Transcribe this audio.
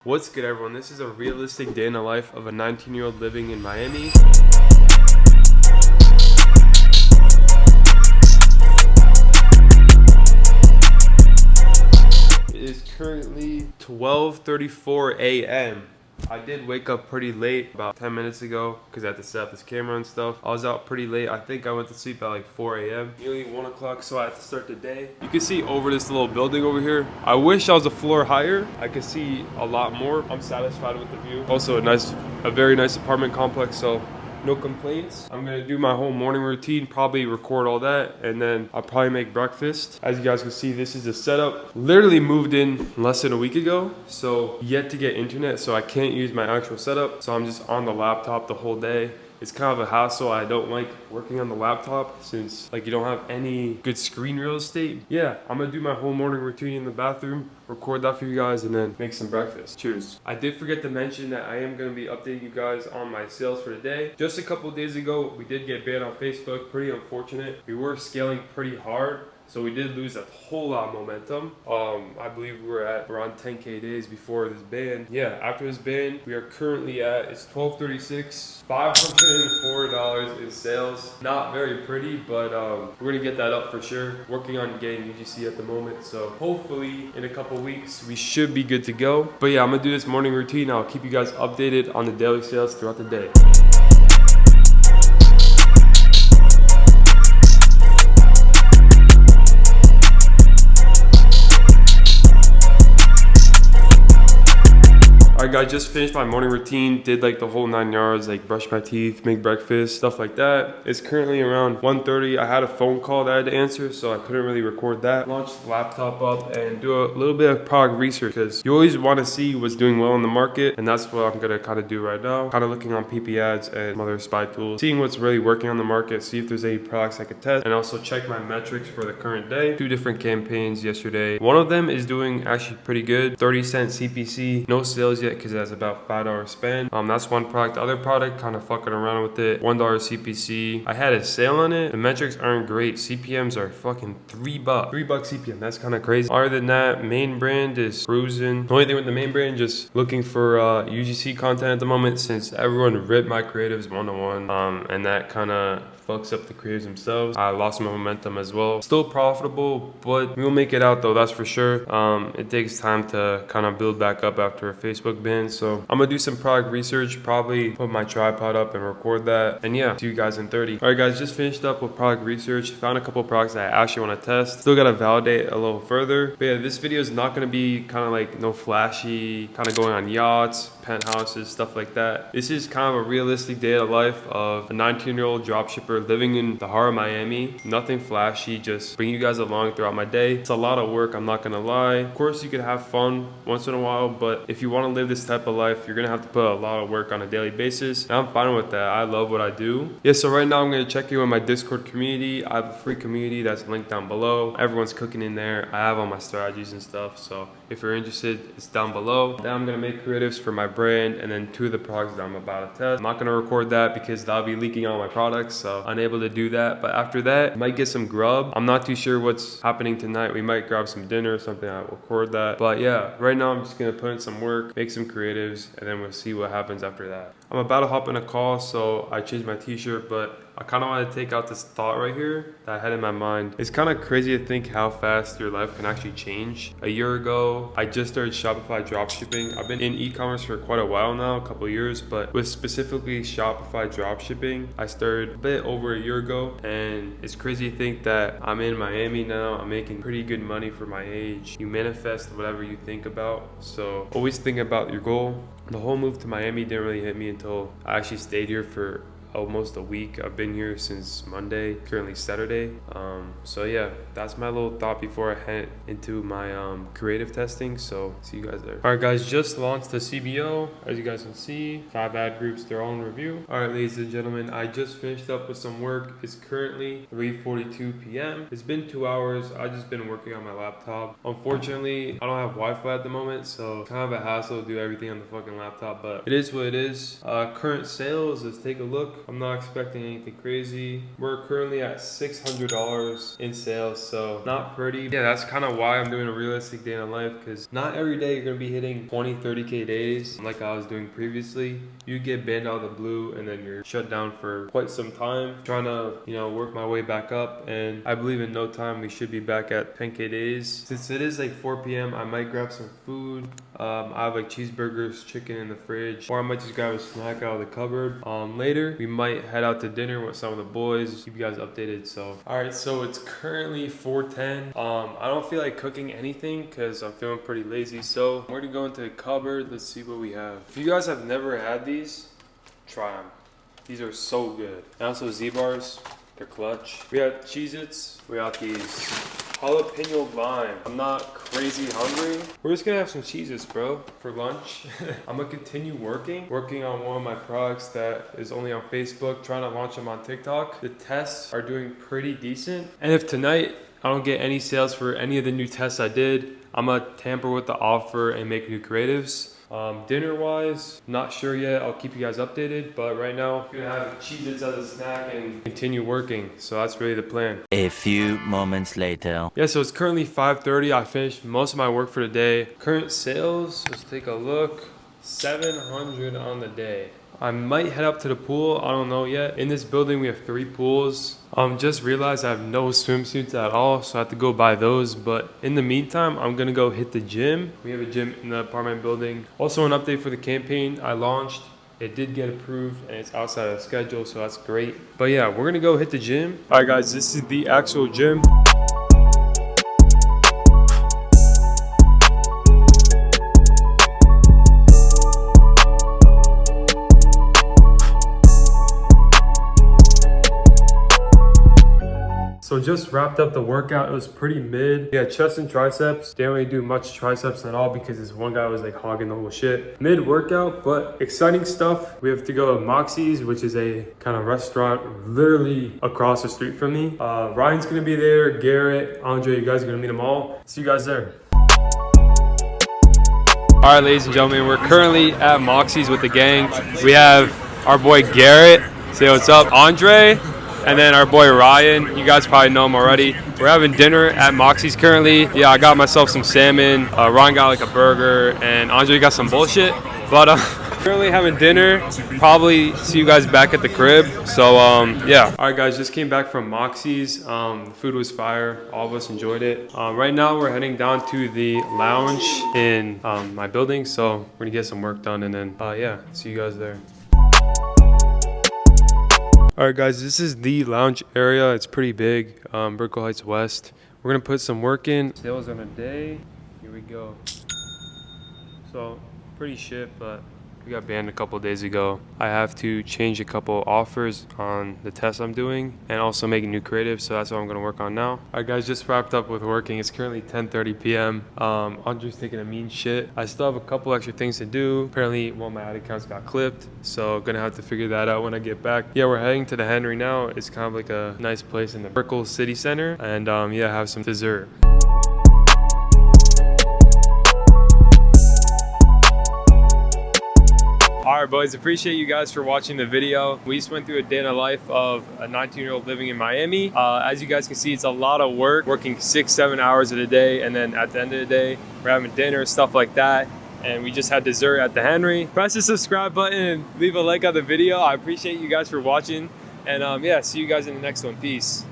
What's good, everyone? This is a realistic day in the life of a 19-year-old living in Miami. It is currently 12:34 a.m. I did wake up pretty late about 10 minutes ago because I had to set up this camera and stuff. I was out pretty late. I think I went to sleep at like 4 a.m. Nearly 1 o'clock, so I had to start the day. You can see over this little building over here. I wish I was a floor higher. I could see a lot more. I'm satisfied with the view. Also a very nice apartment complex, so no complaints. I'm gonna do my whole morning routine, probably record all that, and then I'll probably make breakfast. As you guys can see, this is the setup. Literally moved in less than a week ago, so yet to get internet, so I can't use my actual setup. So I'm just on the laptop the whole day. It's kind of a hassle. I don't like working on the laptop since like you don't have any good screen real estate. Yeah, I'm gonna do my whole morning routine in the bathroom, record that for you guys, and then make some breakfast. Cheers. I did forget to mention that I am gonna be updating you guys on my sales for the day. Just a couple days ago, we did get banned on Facebook. Pretty unfortunate. We were scaling pretty hard, so we did lose a whole lot of momentum. I believe we were at around 10K days before this ban. Yeah, after this ban, we are currently at, it's 12:36, $504 in sales. Not very pretty, but we're gonna get that up for sure. Working on getting UGC at the moment, so hopefully in a couple weeks, we should be good to go. But yeah, I'm gonna do this morning routine. I'll keep you guys updated on the daily sales throughout the day. Alright guys, just finished my morning routine, did like the whole 9 yards, like brush my teeth, make breakfast, stuff like that. It's currently around 1:30. I had a phone call that I had to answer, so I couldn't really record that. Launched the laptop up and do a little bit of product research because you always want to see what's doing well in the market, and that's what I'm gonna kind of do right now. Kind of looking on PP ads and other spy tools, seeing what's really working on the market, see if there's any products I could test, and also check my metrics for the current day. 2 different campaigns yesterday. One of them is doing actually pretty good, 30-cent CPC, no sales yet because it has about $5 spend. That's one product. The other product, kind of fucking around with it, $1 CPC. I had a sale on it. The metrics aren't great. CPMs are fucking $3. $3 CPM. That's kind of crazy. Other than that, main brand is cruising. The only thing with the main brand, just looking for UGC content at the moment since everyone ripped my creatives one-to-one, and that kind of fucks up the creators themselves. I lost my momentum as well. Still profitable, but we will make it out though, that's for sure. It takes time to kind of build back up after a Facebook ban. So I'm gonna do some product research, probably put my tripod up and record that. And yeah, see you guys in 30. All right guys, just finished up with product research. Found a couple products that I actually want to test. Still gotta validate a little further. But yeah, this video is not gonna be kind of like no flashy, kind of going on yachts, penthouses, stuff like that. This is kind of a realistic day of the life of a 19-year-old dropshipper living in the heart of Miami. Nothing flashy, just bring you guys along throughout my day. It's a lot of work, I'm not gonna lie. Of course, you can have fun once in a while, but if you want to live this type of life, you're gonna have to put a lot of work on a daily basis. And I'm fine with that. I love what I do. Yeah, so right now I'm gonna check you in my Discord community. I have a free community that's linked down below. Everyone's cooking in there. I have all my strategies and stuff, so if you're interested, it's down below. Then I'm gonna make creatives for my brand and then 2 of the products that I'm about to test. I'm not gonna record that because that'll be leaking all my products, so unable to do that. But after that, I might get some grub. I'm not too sure what's happening tonight. We might grab some dinner or something. I'll record that. But yeah, right now I'm just gonna put in some work, make some creatives, and then we'll see what happens after that. I'm about to hop in a call, so I changed my t-shirt, but I kind of want to take out this thought right here that I had in my mind. It's kind of crazy to think how fast your life can actually change. A year ago, I just started Shopify dropshipping. I've been in e-commerce for quite a while now, a couple years, but with specifically Shopify dropshipping, I started a bit over a year ago, and it's crazy to think that I'm in Miami now. I'm making pretty good money for my age. You manifest whatever you think about, so always think about your goal. The whole move to Miami didn't really hit me until I actually stayed here for almost a week. I've been here since Monday, currently Saturday. So yeah, that's my little thought before I head into my creative testing. So see you guys there. All right guys, just launched the CBO. As you guys can see, 5 ad groups, they're all in review. All right, ladies and gentlemen, I just finished up with some work. It's currently 3:42 p.m. It's been 2 hours. I've just been working on my laptop. Unfortunately, I don't have Wi-Fi at the moment, so kind of a hassle to do everything on the fucking laptop, but it is what it is. Current sales, let's take a look. look. I'm not expecting anything crazy. We're currently at $600 in sales, so not pretty. Yeah, that's kind of why I'm doing a realistic day in life, because not every day you're gonna be hitting 20, 30K days like I was doing previously. You get banned out of the blue and then you're shut down for quite some time. Trying to, work my way back up, and I believe in no time we should be back at 10K days. Since it is like 4 p.m., I might grab some food. I have like cheeseburgers, chicken in the fridge, or I might just grab a snack out of the cupboard. Later, we might head out to dinner with some of the boys. Keep you guys updated. So, all right, so it's currently 4:10. I don't feel like cooking anything because I'm feeling pretty lazy. So we're gonna go into the cupboard. Let's see what we have. If you guys have never had these, try them. These are so good. And also Z-bars, they're clutch. We got Cheez-Its. We got these jalapeno lime. I'm not crazy hungry. We're just gonna have some Cheez-Its, bro, for lunch. I'm gonna continue working on one of my products that is only on Facebook, trying to launch them on TikTok. The tests are doing pretty decent. And if tonight I don't get any sales for any of the new tests I did, I'm gonna tamper with the offer and make new creatives. Dinner wise, not sure yet. I'll keep you guys updated, but right now I'm gonna have Cheez-Its as a snack and continue working. So that's really the plan. A few moments later. Yeah, so it's currently 5:30. I finished most of my work for the day. Current sales, let's take a look. 700 on the day. I might head up to the pool. I don't know yet. In this building, we have 3 pools. Just realized I have no swimsuits at all, so I have to go buy those. But in the meantime, I'm gonna go hit the gym. We have a gym in the apartment building. Also, an update for the campaign I launched. It did get approved and it's outside of schedule, so that's great. But yeah, we're gonna go hit the gym. All right, guys, this is the actual gym. So just wrapped up the workout. It was pretty mid. Yeah, chest and triceps. Didn't really do much triceps at all because this one guy was like hogging the whole shit. Mid workout, but exciting stuff. We have to go to Moxie's, which is a kind of restaurant literally across the street from me. Ryan's gonna be there, Garrett, Andre, you guys are gonna meet them all. See you guys there. All right, ladies and gentlemen, we're currently at Moxie's with the gang. We have our boy Garrett. Say what's up. Andre. And then our boy Ryan, you guys probably know him already. We're having dinner at Moxie's currently. Yeah, I got myself some salmon. Ryan got like a burger, and Andre got some bullshit. But currently having dinner. Probably see you guys back at the crib. So yeah. All right, guys, just came back from Moxie's. The food was fire. All of us enjoyed it. Right now we're heading down to the lounge in my building. So we're gonna get some work done, and then yeah, see you guys there. Alright guys, this is the lounge area. It's pretty big, Brickell Heights West. We're gonna put some work in. Sales on a day, here we go. So, pretty shit, but we got banned a couple days ago. I have to change a couple offers on the test I'm doing and also making new creatives, so that's what I'm gonna work on now. Alright guys, just wrapped up with working. It's currently 10:30 p.m. Andre's taking a mean shit. I still have a couple extra things to do. Apparently one of my ad accounts got clipped, so gonna have to figure that out when I get back. Yeah, we're heading to the Henry now. It's kind of like a nice place in the Brickell City Center, and yeah, have some dessert. All right, boys, appreciate you guys for watching the video. We just went through a day in the life of a 19-year-old living in Miami. As you guys can see, it's a lot of work, working 6-7 hours of the day, and then at the end of the day, we're having dinner, stuff like that. And we just had dessert at the Henry. Press the subscribe button and leave a like on the video. I appreciate you guys for watching. And yeah, see you guys in the next one. Peace.